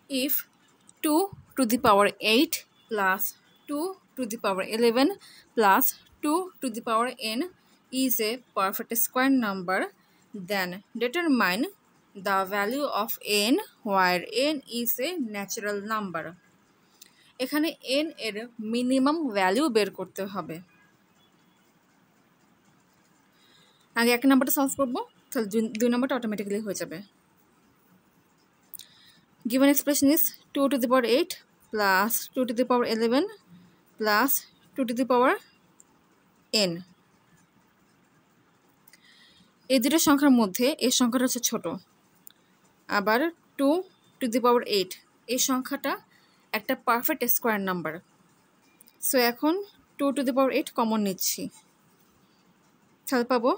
if 2 to the power 8 plus 2 to the power 11 plus 2 to the power n is a perfect square number, then determine the value of n where n is a natural number. এখানে n এর minimum value বের করতে হবে। আগে এক নাম্বারটা solve করবো, তাহলে দুই নাম্বারটা অটোমেটিক্যালি হয়ে যাবে। Given expression is 2 to the power 8 plus 2 to the power 11 plus 2 to the power n. এই দুটো সংখ্যার মধ্যে এই সংখ্যাটা হচ্ছে ছোট, আবার 2 to the power 8 এই সংখ্যাটা একটা পারফেক্ট স্কোয়ার নাম্বার। সো এখন 2 to the power 8 কমন নিচ্ছি, তাহলে পাবো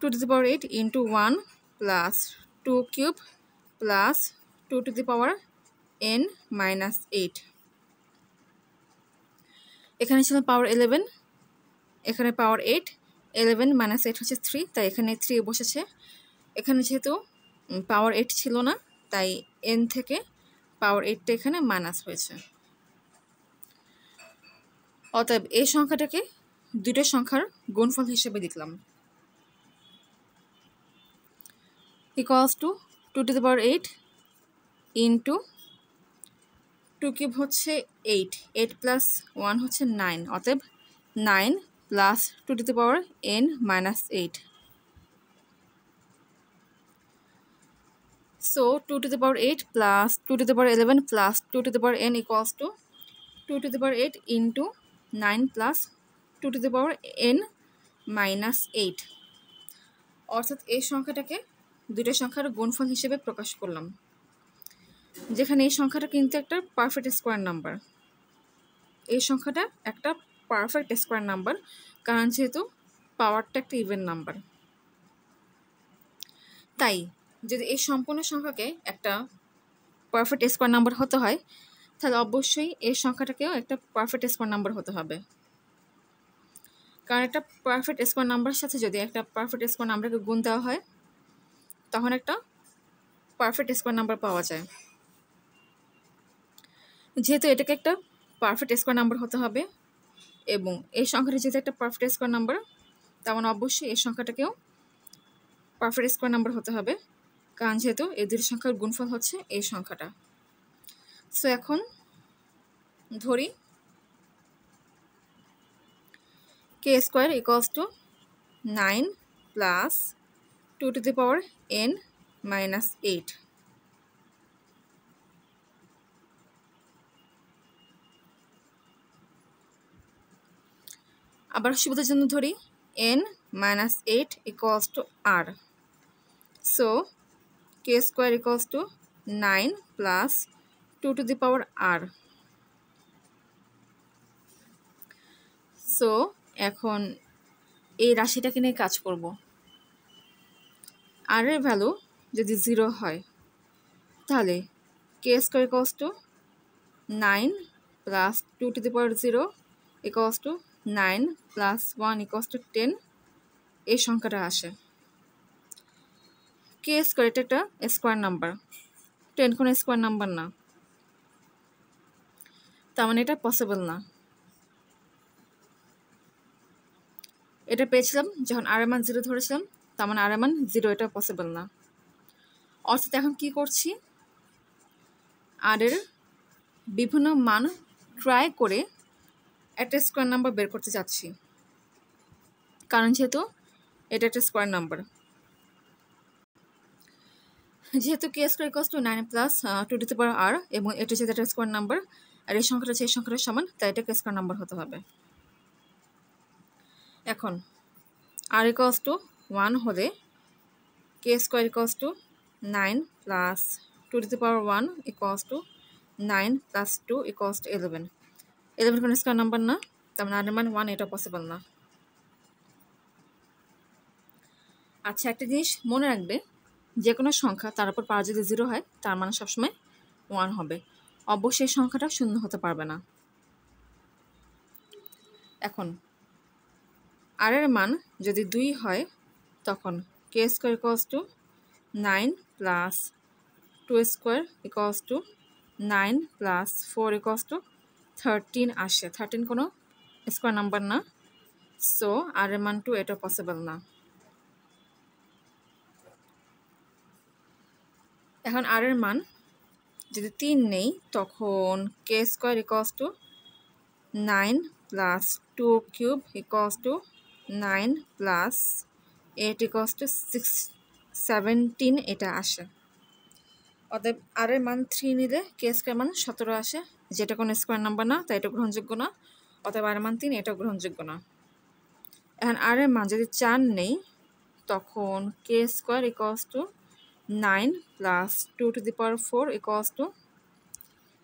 2 to the power 8 into 1 plus 2 cube plus 2 to the power n minus 8। এখানে ছিল পাওয়ার 11, এখানে পাওয়ার 8, 11 minus 8 হচ্ছে 3, তাই এখানে 3 বসেছে। এখানে যেহেতু পাওয়ার 8 ছিল না, তাই n থেকে পাওয়ার 8টা এখানে মাইনাস হয়েছে। অতএব এই সংখ্যাটাকে দুটো সংখ্যার গুণফল হিসেবে লিখলাম, equals to 2 to the power 8 into 2 cube হচ্ছে 8, 8 প্লাস 1 হচ্ছে 9, অতএব 9 plus 2 to the power n minus 8। So 2 to the power 8 plus 2 to the power 11 plus 2 to the power n equals to 2 to the power 8 into 9 plus 2 to the power n minus 8। অর্থাৎ এই সংখ্যাটাকে দুটো সংখ্যার গুণফল হিসেবে প্রকাশ করলাম, যেখানে এই সংখ্যাটা কিন্তু একটা পারফেক্ট স্কোয়ার নাম্বার। এই সংখ্যাটা একটা পারফেক্ট স্কোয়ার নাম্বার, কারণ যেহেতু পাওয়ারটা একটা ইভেন নাম্বার। তাই যদি এই সম্পূর্ণ সংখ্যাকে একটা পারফেক্ট স্কোয়ার নাম্বার হতে হয়, তাহলে অবশ্যই এই সংখ্যাটাকেও একটা পারফেক্ট স্কোয়ার নাম্বার হতে হবে। কারণ একটা পারফেক্ট স্কোয়ার নাম্বারের সাথে যদি একটা পারফেক্ট স্কোয়ার নাম্বারকে গুণ দেওয়া হয়, তখন একটা পারফেক্ট স্কোয়ার নাম্বার পাওয়া যায়। যেহেতু এটাকে একটা পারফেক্ট স্কোয়ার নাম্বার হতে হবে এবং এই সংখ্যাটা যেহেতু একটা পারফেক্ট স্কোয়ার নাম্বার, তেমন অবশ্যই এই সংখ্যাটাকেও পারফেক্ট স্কোয়ার নাম্বার হতে হবে, কারণ যেহেতু এই দুটি সংখ্যার গুণফল হচ্ছে এই সংখ্যাটা। সো এখন ধরি k square equals to 9 plus 2 to the power n minus 8। আবার সুবিধার জন্য ধরি n minus 8 equals to r। So k square equals to 9 plus 2 to the power r। So এখন এই রাশিটাকে নিয়ে কাজ করব। r এর ভ্যালু যদি 0 হয়, তাহলে k square equals to 9 plus 2 to the power 0 equals to 9 plus 1 equals to 10 এই সংখ্যাটা আসে। k স্কোয়ার এটা একটা স্কোয়ার নাম্বার, 10 কোনো স্কোয়ার নাম্বার না, তার মানে এটা পসিবল না। এটা পেয়েছিলাম যখন আর এর মান 0 ধরেছিলাম, তার মানে আর এর মান 0, এটা পসিবল না। অর্থাৎ এখন কি করছি, আর এর বিভিন্ন মান ট্রাই করে একটা স্কোয়ার নাম্বার বের করতে যাচ্ছি, কারণ যেহেতু এটা একটা স্কোয়ার নাম্বার। যেহেতু k square equals to 9 plus 2 to the power r এবং এটা যেহেতু একটা স্কোয়ার নাম্বার আর এই সংখ্যাটা হচ্ছে এই সংখ্যাটার সমান, তাই এটাকে স্কোয়ার নাম্বার হতে হবে। এখন r ইকুয়ালস টু 1 হলে k square equals to 9 plus 2 to the power 1 equals to 9 plus 2 equals to 11। 11 কোনো স্কোয়ার নাম্বার না, তার মানে r এর মান 1, এটা পসিবল না। আচ্ছা, একটা জিনিস মনে রাখবে, যে কোনো সংখ্যা তার উপর পাওয়ার যদি 0 হয়, তার মানে সবসময় 1 হবে। অবশ্যই সংখ্যাটা শূন্য হতে পারবে না। এখন আর এর মান যদি 2 হয়, তখন k square equals to 9 plus 2 square equals to 9 plus 4 equals two 13 আসে। 13 কোনো স্কোয়ার নাম্বার না, সো আর এর মান 2 এটা পসিবল না। এখন আর এর মান যদি 3 নেই তখন k square equals to 9 plus 2 cube equals to 9 plus 8 equals to 17 এটা আসে। অতএব আর এর মান 3 নিলে কে স্কোয়ার মান 17 আসে, যেটা কোনো স্কোয়ার নাম্বার না, তাই এটা গ্রহণযোগ্য না। অতএব আর এর মান 3, এটা গ্রহণযোগ্য না। এখন আর এর মান যদি 4 নেই তখন k square equals to 9 plus 2 to the power 4 equals to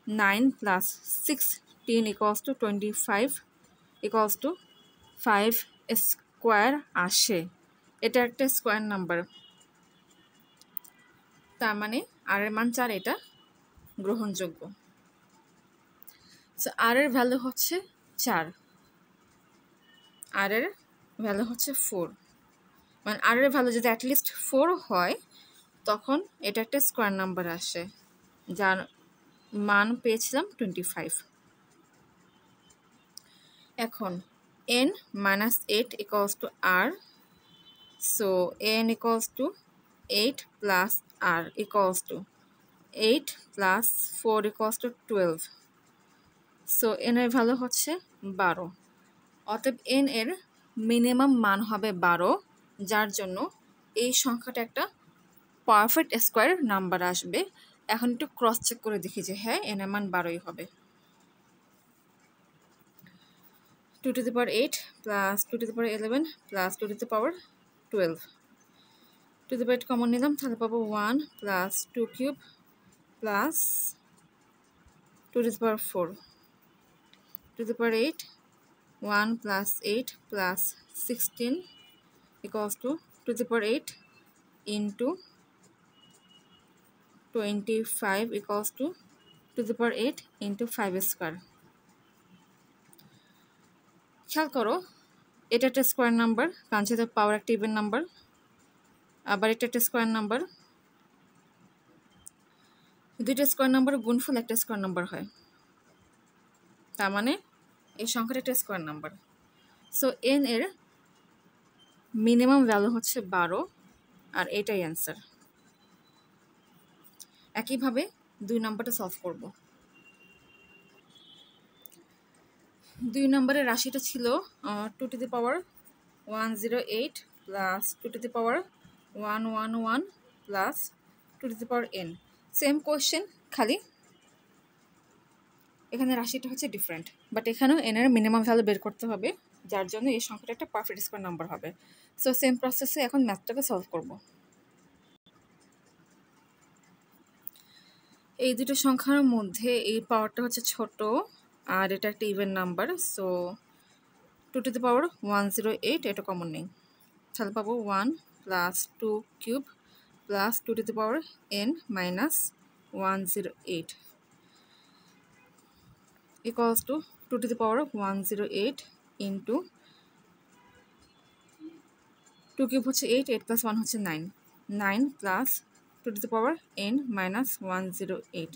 9 plus 16 equals to 25 equals to 5 square আসে। এটা একটা স্কোয়ার নাম্বার, তার মানে আর এর মান 4, এটা গ্রহণযোগ্য। সো আর এর ভ্যালু হচ্ছে 4, আর এর ভ্যালু হচ্ছে 4, মানে আর এর ভ্যালু যদি অ্যাটলিস্ট 4 হয় তখন এটা একটা স্কোয়ার নাম্বার আসে, যার মান পেয়েছিলাম 25। এখন n minus 8 equals to r, so n equals to 8 plus r equals to 8 plus 4 equals to 12, so n এর ভ্যালু হচ্ছে 12। অতএব n এর মিনিমাম মান হবে 12, যার জন্য এই সংখ্যাটা একটা পারফেক্ট স্কোয়ার নাম্বার আসবে। এখন একটু ক্রস চেক করে দেখি যে হ্যাঁ n এর মান 12ই হবে। 2 to the power 8 plus 2 to the power 11 plus 2 to the power 12, 2 to the power 8 common নিলাম, তাহলে পাবো 1 plus 2 cube plus 2 to the power 4, 2 to the power 8, 1 plus 8 plus 16 equals to 2 to the power 8 into 25 equals to 2 to the power 8 into 5 square. খেয়াল করো, এটা একটা square number, কারণ সেটা পাওয়ার একটা ইভেন নাম্বার, আবার এটা একটা স্কোয়ার নাম্বার। দুইটা স্কোয়ার নাম্বার গুণফল একটা স্কোয়ার নাম্বার হয়, তার মানে এই সংখ্যাটা একটা স্কোয়ার নাম্বার। সো n এর মিনিমাম ভ্যালু হচ্ছে 12, আর এটাই অ্যান্সার। একইভাবে 2 নম্বরটা সলভ করব। 2 নম্বরের রাশিটা ছিল 2 to the power 108 plus 2 to the power 111 plus 2 to the power n। Same question, খালি এখানে রাশিটা হচ্ছে ডিফারেন্ট, বাট এখানেও n এর মিনিমাম ভ্যালু বের করতে হবে, যার জন্য এই সংখ্যাটা একটা পারফেক্ট স্কোয়ার নাম্বার হবে। সো সেম প্রসেসে এখন ম্যাথটাকে সলভ করব। এই দুটো সংখ্যার মধ্যে এই পাওয়ারটা হচ্ছে ছোট, আর এটা একটা even number, so 2 to the power 108 এটা কমন নেই, তাহলে পাবো 1 plus 2 cube plus 2 to the power n minus 108 equals to 2 to the power 108 into 2 cube হচ্ছে 8, 8 plus 1 হচ্ছে 9, 9 plus 2 to the power n minus 108।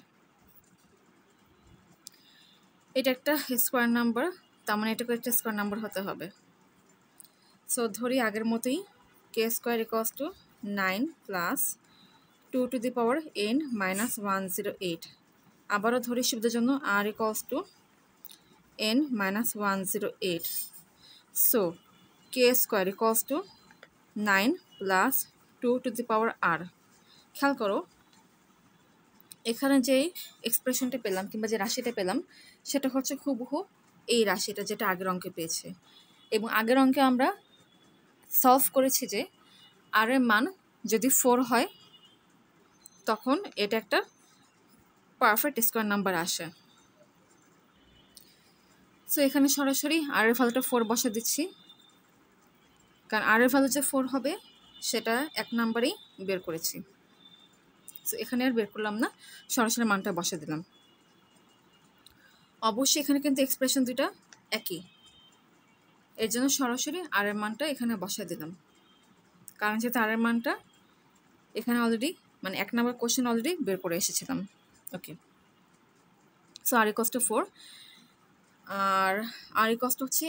এটা একটা স্কোয়ার নাম্বার, তার মানে এটাকে একটা স্কোয়ার নাম্বার হতে হবে। সো ধরি আগের মতোই k square equals to 9 plus 2 to the power n minus 108, আবারও ধরি সুবিধার জন্য r equals to n minus 108, so K square equals to 9 plus 2 to the power r। খেয়াল করো, এখানে যে এক্সপ্রেশনটা পেলাম কিংবা যে রাশিটা পেলাম সেটা হচ্ছে হুবহু এই রাশিটা যেটা আগের অঙ্কে পেয়েছে, এবং আগের অঙ্কে আমরা সলভ করেছি যে আর এর মান যদি 4 হয় তখন এটা একটা পারফেক্ট স্কোয়ার নাম্বার আসে। সো এখানে সরাসরি আর এর ভ্যালুটা 4 বসা দিচ্ছি, কারণ আর এর ভ্যালু যে 4 হবে সেটা এক নাম্বারেই বের করেছি। সো এখানে আর বের করলাম না, সরাসরি মানটা বসা দিলাম। অবশ্যই এখানে কিন্তু এক্সপ্রেশন দুইটা একই, এর জন্য সরাসরি আর এর মানটা এখানে বসা দিলাম, কারণ যেহেতু আর এর মানটা এখানে অলরেডি মানে এক নাম্বার কোশ্চেন অলরেডি বের করে এসেছিলাম। Okay, so r x two 4 আর আর ইকস টু হচ্ছে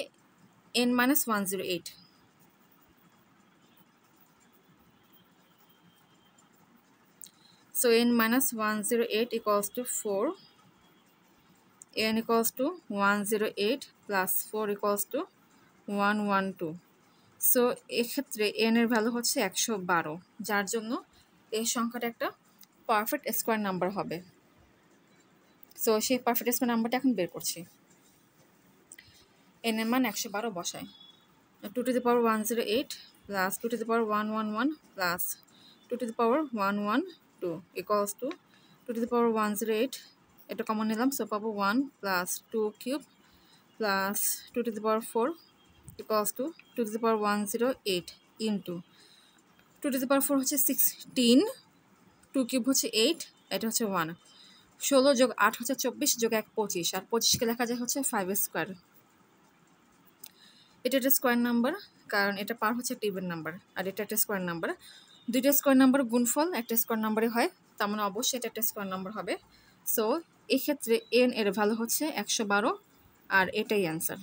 n minus 108। So n minus 108 equals to 4. n equals to 108 plus 4 equals to 112. So এক্ষেত্রে n এর ভ্যালু হচ্ছে 112, যার জন্য এই সংখ্যাটা একটা পারফেক্ট স্কোয়ার নাম্বার হবে। সো সেই পারফেক্ট স্কোয়ার নাম্বারটা এখন বের করছি। n এর মান 112 বসায়। 2 to the power 108 plus 2 to the power 111 plus 2 to the power 112 equals to 2 to the power 108, এটা কমন নিলাম, সো পাবো 1 plus 2 cube plus 2 to the power 4 equals to 2 to the power 108 into 2 to the power 4 হচ্ছে 16, 2 cube হচ্ছে 8, এটা হচ্ছে 1, 16 যোগ 8 হচ্ছে 24, যোগ 1 25, আর 25কে লেখা যায় হচ্ছে 5 স্কোয়ার। এটা একটা স্কোয়ার নাম্বার, কারণ এটা পার হচ্ছে একটা ইভেন নাম্বার, আর এটা একটা স্কোয়ার নাম্বার। দুইটা স্কোয়ার নাম্বার গুণফল একটা স্কোয়ার নাম্বারে হয়, তার মানে অবশ্যই এটা একটা স্কোয়ার নাম্বার হবে। সো এক্ষেত্রে n এর ভ্যালু হচ্ছে 112, আর এটাই অ্যান্সার।